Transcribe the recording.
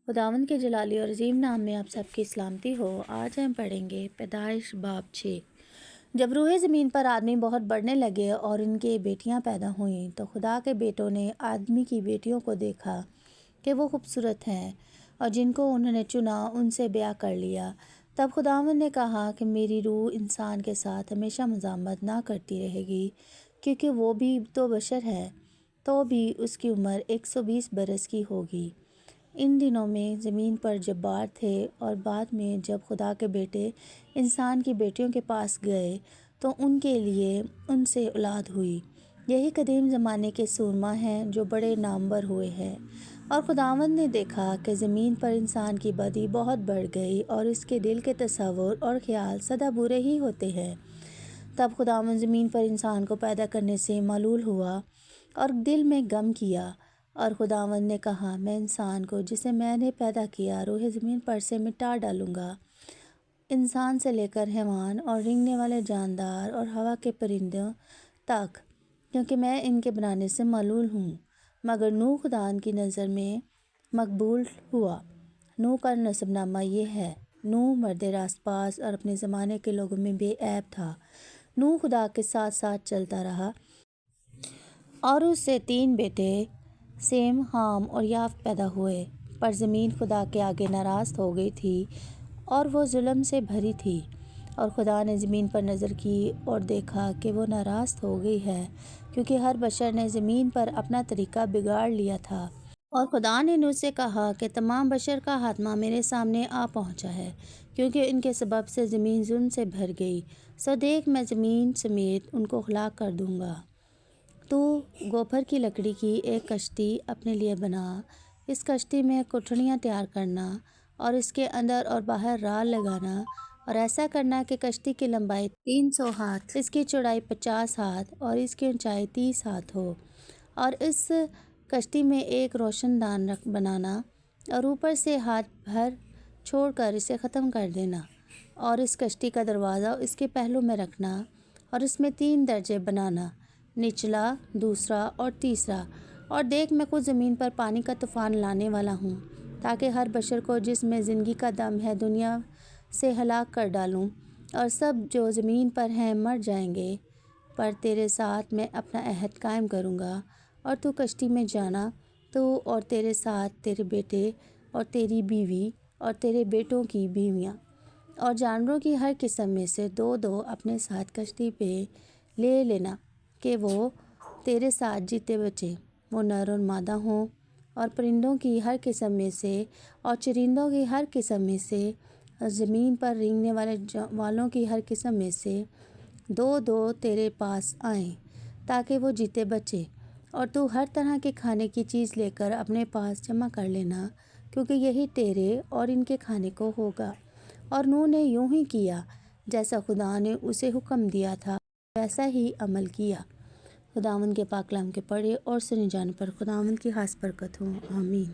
خداوند کے جلالی اور عظیم نام میں آپ سب کی سلامتی ہو۔ آج ہم پڑھیں گے پیدائش باب 6۔ جب روئے زمین پر آدمی بہت بڑھنے لگے اور ان کے بیٹیاں پیدا ہوئیں تو خدا کے بیٹوں نے آدمی کی بیٹیوں کو دیکھا کہ وہ خوبصورت ہیں، اور جن کو انہوں نے چنا ان سے بیاہ کر لیا۔ تب خداوند نے کہا کہ میری روح انسان کے ساتھ ہمیشہ مزاحمت نہ کرتی رہے گی، کیونکہ وہ بھی تو بشر ہے، تو بھی اس کی عمر 120 برس کی ہوگی۔ ان دنوں میں زمین پر جبار تھے، اور بعد میں جب خدا کے بیٹے انسان کی بیٹیوں کے پاس گئے تو ان کے لیے ان سے اولاد ہوئی۔ یہی قدیم زمانے کے سورما ہیں جو بڑے نامور ہوئے ہیں۔ اور خداوند نے دیکھا کہ زمین پر انسان کی بدی بہت بڑھ گئی، اور اس کے دل کے تصور اور خیال سدا برے ہی ہوتے ہیں۔ تب خداوند زمین پر انسان کو پیدا کرنے سے ملول ہوا اور دل میں غم کیا، اور خداوند نے کہا، میں انسان کو جسے میں نے پیدا کیا روح زمین پر سے مٹا ڈالوں گا، انسان سے لے کر حیوان اور رینگنے والے جاندار اور ہوا کے پرندوں تک، کیونکہ میں ان کے بنانے سے ملول ہوں۔ مگر نوح خداوند کی نظر میں مقبول ہوا۔ نوح کا نسب نامہ یہ ہے: نوح مرد راست باز اور اپنے زمانے کے لوگوں میں بے عیب تھا۔ نوح خدا کے ساتھ ساتھ چلتا رہا، اور اس سے 3 بیٹے سیم، حام اور یافت پیدا ہوئے۔ پر زمین خدا کے آگے ناراض ہو گئی تھی، اور وہ ظلم سے بھری تھی۔ اور خدا نے زمین پر نظر کی اور دیکھا کہ وہ ناراض ہو گئی ہے، کیونکہ ہر بشر نے زمین پر اپنا طریقہ بگاڑ لیا تھا۔ اور خدا نے نوح سے کہا کہ تمام بشر کا خاتمہ میرے سامنے آ پہنچا ہے، کیونکہ ان کے سبب سے زمین ظلم سے بھر گئی۔ سو دیکھ، میں زمین سمیت ان کو ہلاک کر دوں گا۔ تو گوبر کی لکڑی کی ایک کشتی اپنے لیے بنا، اس کشتی میں کوٹھڑیاں تیار کرنا، اور اس کے اندر اور باہر رال لگانا، اور ایسا کرنا کہ کشتی کی لمبائی 300 ہاتھ، اس کی چوڑائی 50 ہاتھ اور اس کی اونچائی 30 ہاتھ ہو۔ اور اس کشتی میں ایک روشن دان بنانا، اور اوپر سے ہاتھ بھر چھوڑ کر اسے ختم کر دینا، اور اس کشتی کا دروازہ اس کے پہلو میں رکھنا، اور اس میں 3 درجے بنانا، نچلا، دوسرا اور تیسرا۔ اور دیکھ، میں خود زمین پر پانی کا طوفان لانے والا ہوں، تاکہ ہر بشر کو جس میں زندگی کا دم ہے دنیا سے ہلاک کر ڈالوں، اور سب جو زمین پر ہیں مر جائیں گے۔ پر تیرے ساتھ میں اپنا عہد قائم کروں گا، اور تو کشتی میں جانا، تو اور تیرے ساتھ تیرے بیٹے اور تیری بیوی اور تیرے بیٹوں کی بیویاں، اور جانوروں کی ہر قسم میں سے 2 اپنے ساتھ کشتی پہ لے لینا، کہ وہ تیرے ساتھ جیتے بچے، وہ نر اور مادہ ہوں۔ اور پرندوں کی ہر قسم میں سے اور چرندوں کی ہر قسم میں سے، اور زمین پر رینگنے والوں کی ہر قسم میں سے 2 تیرے پاس آئیں، تاکہ وہ جیتے بچے۔ اور تو ہر طرح کے کھانے کی چیز لے کر اپنے پاس جمع کر لینا، کیونکہ یہی تیرے اور ان کے کھانے کو ہوگا۔ اور نوح نے یوں ہی کیا، جیسا خدا نے اسے حکم دیا تھا، ویسا ہی عمل کیا۔ خداوند کے پاک کلام کے پڑھے اور سنے جانے پر خداوند کی خاص برکت ہو، آمین۔